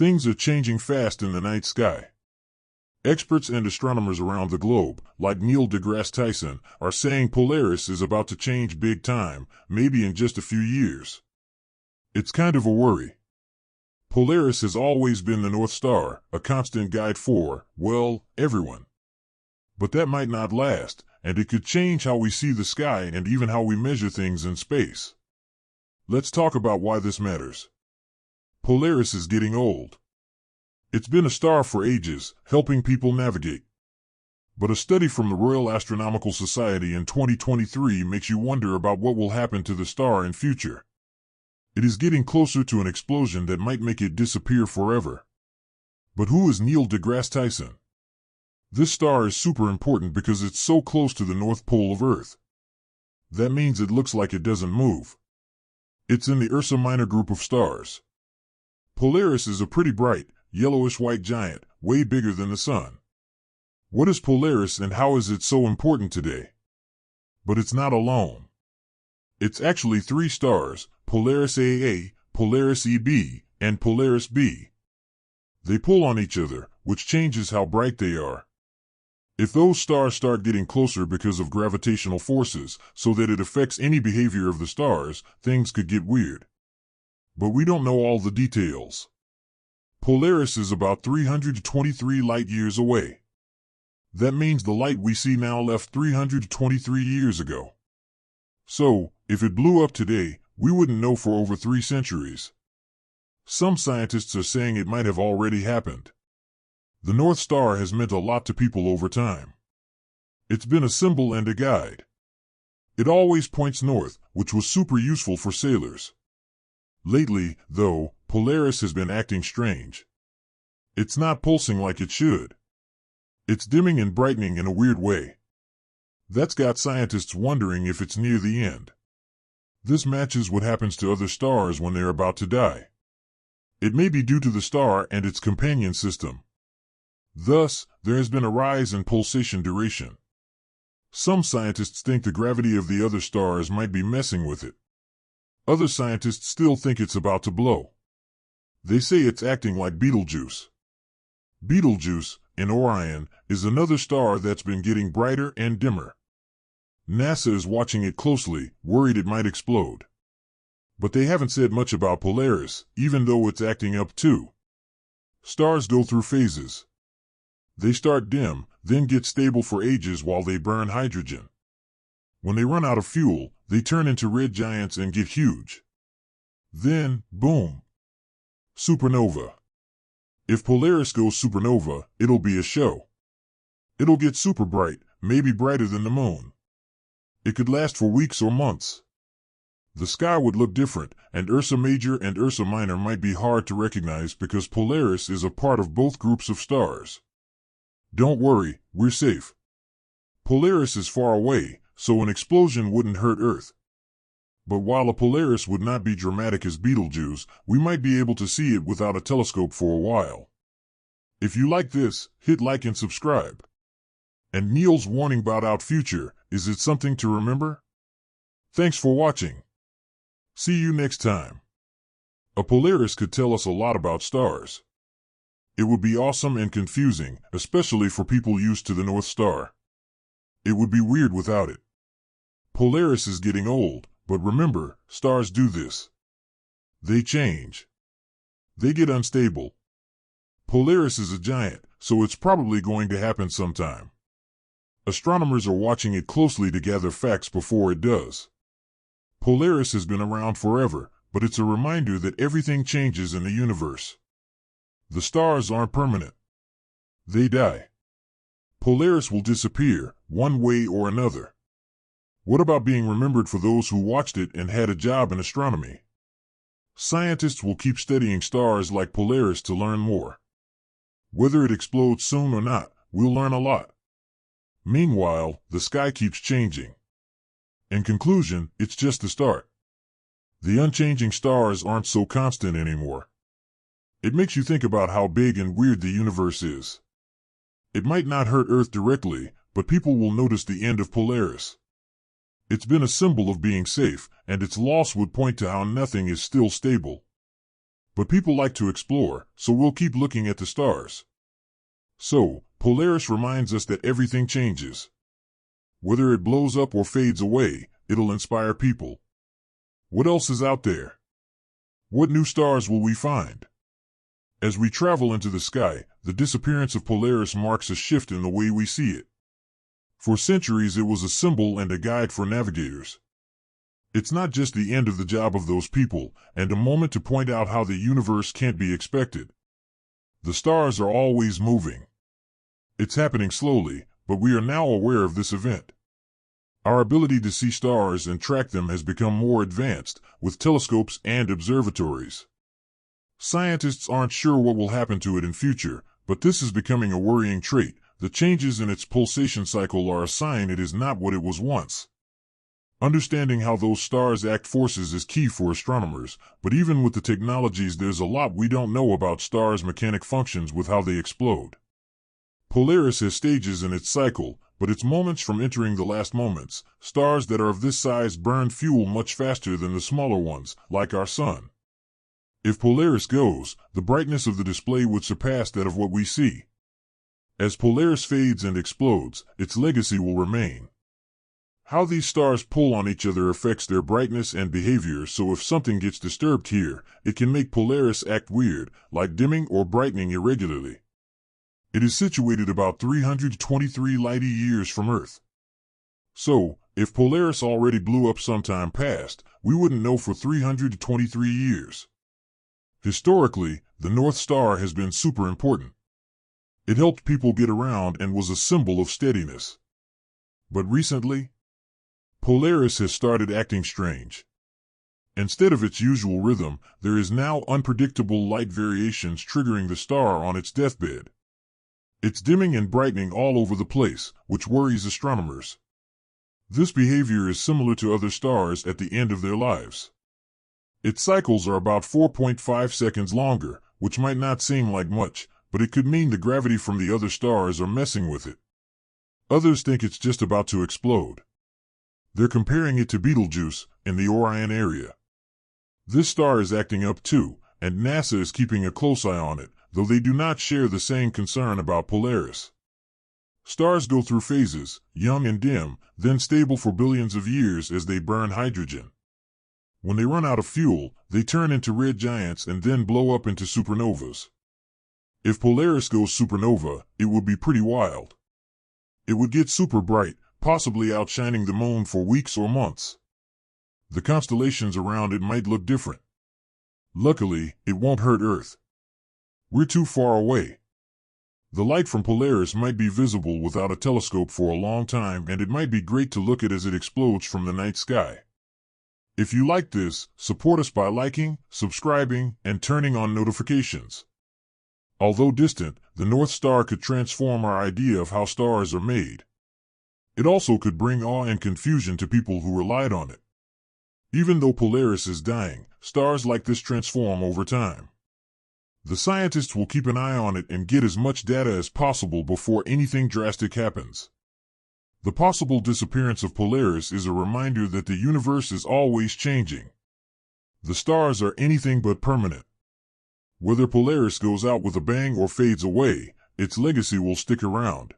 Things are changing fast in the night sky. Experts and astronomers around the globe, like Neil deGrasse Tyson, are saying Polaris is about to change big time, maybe in just a few years. It's kind of a worry. Polaris has always been the North Star, a constant guide for, well, everyone. But that might not last, and it could change how we see the sky and even how we measure things in space. Let's talk about why this matters. Polaris is getting old. It's been a star for ages, helping people navigate. But a study from the Royal Astronomical Society in 2023 makes you wonder about what will happen to the star in future. It is getting closer to an explosion that might make it disappear forever. But who is Neil deGrasse Tyson? This star is super important because it's so close to the North Pole of Earth. That means it looks like it doesn't move. It's in the Ursa Minor group of stars. Polaris is a pretty bright, yellowish-white giant, way bigger than the Sun. What is Polaris and how is it so important today? But it's not alone. It's actually three stars, Polaris AA, Polaris EB, and Polaris B. They pull on each other, which changes how bright they are. If those stars start getting closer because of gravitational forces, so that it affects any behavior of the stars, things could get weird. But we don't know all the details. Polaris is about 323 light-years away. That means the light we see now left 323 years ago. So, if it blew up today, we wouldn't know for over 3 centuries. Some scientists are saying it might have already happened. The North Star has meant a lot to people over time. It's been a symbol and a guide. It always points north, which was super useful for sailors. Lately, though, Polaris has been acting strange. It's not pulsing like it should. It's dimming and brightening in a weird way. That's got scientists wondering if it's near the end. This matches what happens to other stars when they're about to die. It may be due to the star and its companion system. Thus, there has been a rise in pulsation duration. Some scientists think the gravity of the other stars might be messing with it. Other scientists still think it's about to blow. They say it's acting like Betelgeuse. Betelgeuse, in Orion, is another star that's been getting brighter and dimmer. NASA is watching it closely, worried it might explode. But they haven't said much about Polaris, even though it's acting up too. Stars go through phases. They start dim, then get stable for ages while they burn hydrogen. When they run out of fuel, they turn into red giants and get huge. Then, boom. Supernova. If Polaris goes supernova, it'll be a show. It'll get super bright, maybe brighter than the moon. It could last for weeks or months. The sky would look different, and Ursa Major and Ursa Minor might be hard to recognize because Polaris is a part of both groups of stars. Don't worry, we're safe. Polaris is far away, so an explosion wouldn't hurt Earth. But while a Polaris would not be dramatic as Betelgeuse, we might be able to see it without a telescope for a while. If you like this, hit like and subscribe. And Neil's warning about our future, is it something to remember? Thanks for watching. See you next time. A Polaris could tell us a lot about stars. It would be awesome and confusing, especially for people used to the North Star. It would be weird without it. Polaris is getting old, but remember, stars do this. They change. They get unstable. Polaris is a giant, so it's probably going to happen sometime. Astronomers are watching it closely to gather facts before it does. Polaris has been around forever, but it's a reminder that everything changes in the universe. The stars aren't permanent. They die. Polaris will disappear, one way or another. What about being remembered for those who watched it and had a job in astronomy? Scientists will keep studying stars like Polaris to learn more. Whether it explodes soon or not, we'll learn a lot. Meanwhile, the sky keeps changing. In conclusion, it's just the start. The unchanging stars aren't so constant anymore. It makes you think about how big and weird the universe is. It might not hurt Earth directly, but people will notice the end of Polaris. It's been a symbol of being safe, and its loss would point to how nothing is still stable. But people like to explore, so we'll keep looking at the stars. So, Polaris reminds us that everything changes. Whether it blows up or fades away, it'll inspire people. What else is out there? What new stars will we find? As we travel into the sky, the disappearance of Polaris marks a shift in the way we see it. For centuries it was a symbol and a guide for navigators. It's not just the end of the job of those people, and a moment to point out how the universe can't be expected. The stars are always moving. It's happening slowly, but we are now aware of this event. Our ability to see stars and track them has become more advanced, with telescopes and observatories. Scientists aren't sure what will happen to it in future, but this is becoming a worrying trait. The changes in its pulsation cycle are a sign it is not what it was once. Understanding how those stars act forces is key for astronomers, but even with the technologies there's a lot we don't know about stars' mechanic functions with how they explode. Polaris has stages in its cycle, but it's moments from entering the last moments. Stars that are of this size burn fuel much faster than the smaller ones, like our Sun. If Polaris goes, the brightness of the display would surpass that of what we see. As Polaris fades and explodes, its legacy will remain. How these stars pull on each other affects their brightness and behavior, so if something gets disturbed here, it can make Polaris act weird, like dimming or brightening irregularly. It is situated about 323 light-years from Earth. So, if Polaris already blew up sometime past, we wouldn't know for 323 years. Historically, the North Star has been super important. It helped people get around and was a symbol of steadiness. But recently, Polaris has started acting strange. Instead of its usual rhythm, there is now unpredictable light variations triggering the star on its deathbed. It's dimming and brightening all over the place, which worries astronomers. This behavior is similar to other stars at the end of their lives. Its cycles are about 4.5 seconds longer, which might not seem like much, but it could mean the gravity from the other stars are messing with it. Others think it's just about to explode. They're comparing it to Betelgeuse in the Orion area. This star is acting up too, and NASA is keeping a close eye on it, though they do not share the same concern about Polaris. Stars go through phases, young and dim, then stable for billions of years as they burn hydrogen. When they run out of fuel, they turn into red giants and then blow up into supernovas. If Polaris goes supernova, it would be pretty wild. It would get super bright, possibly outshining the moon for weeks or months. The constellations around it might look different. Luckily, it won't hurt Earth. We're too far away. The light from Polaris might be visible without a telescope for a long time, and it might be great to look at as it explodes from the night sky. If you like this, support us by liking, subscribing, and turning on notifications. Although distant, the North Star could transform our idea of how stars are made. It also could bring awe and confusion to people who relied on it. Even though Polaris is dying, stars like this transform over time. The scientists will keep an eye on it and get as much data as possible before anything drastic happens. The possible disappearance of Polaris is a reminder that the universe is always changing. The stars are anything but permanent. Whether Polaris goes out with a bang or fades away, its legacy will stick around.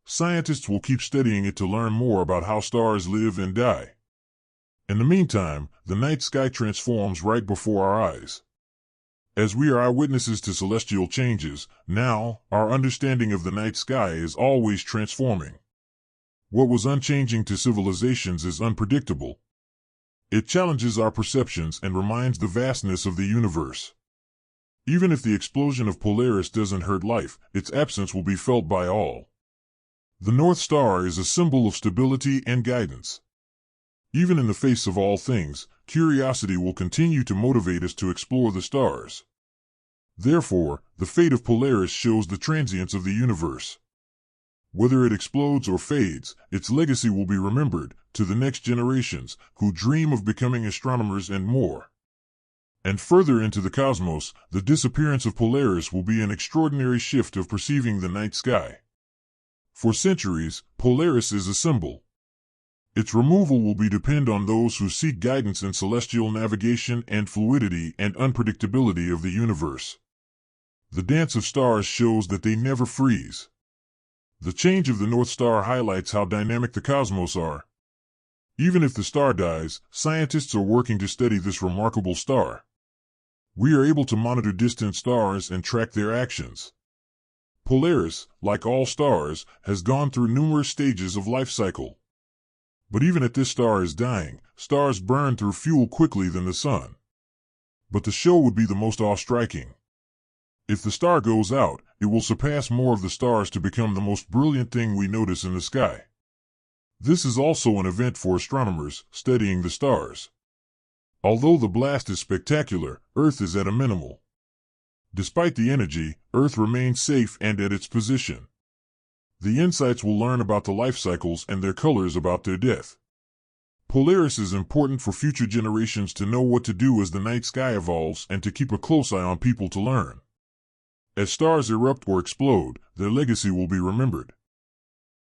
Scientists will keep studying it to learn more about how stars live and die. In the meantime, the night sky transforms right before our eyes. As we are eyewitnesses to celestial changes, now, our understanding of the night sky is always transforming. What was unchanging to civilizations is unpredictable. It challenges our perceptions and reminds the vastness of the universe. Even if the explosion of Polaris doesn't hurt life, its absence will be felt by all. The North Star is a symbol of stability and guidance. Even in the face of all things, curiosity will continue to motivate us to explore the stars. Therefore, the fate of Polaris shows the transience of the universe. Whether it explodes or fades, its legacy will be remembered to the next generations who dream of becoming astronomers and more. And further into the cosmos, the disappearance of Polaris will be an extraordinary shift of perceiving the night sky. For centuries, Polaris is a symbol. Its removal will be depend on those who seek guidance in celestial navigation and fluidity and unpredictability of the universe. The dance of stars shows that they never freeze. The change of the North Star highlights how dynamic the cosmos are. Even if the star dies, scientists are working to study this remarkable star. We are able to monitor distant stars and track their actions. Polaris, like all stars, has gone through numerous stages of life cycle. But even if this star is dying, stars burn through fuel quickly than the sun. But the show would be the most awe-striking. If the star goes out, it will surpass more of the stars to become the most brilliant thing we notice in the sky. This is also an event for astronomers studying the stars. Although the blast is spectacular, Earth is at a minimal. Despite the energy, Earth remains safe and at its position. The insights will learn about the life cycles and their colors about their death. Polaris is important for future generations to know what to do as the night sky evolves and to keep a close eye on people to learn. As stars erupt or explode, their legacy will be remembered.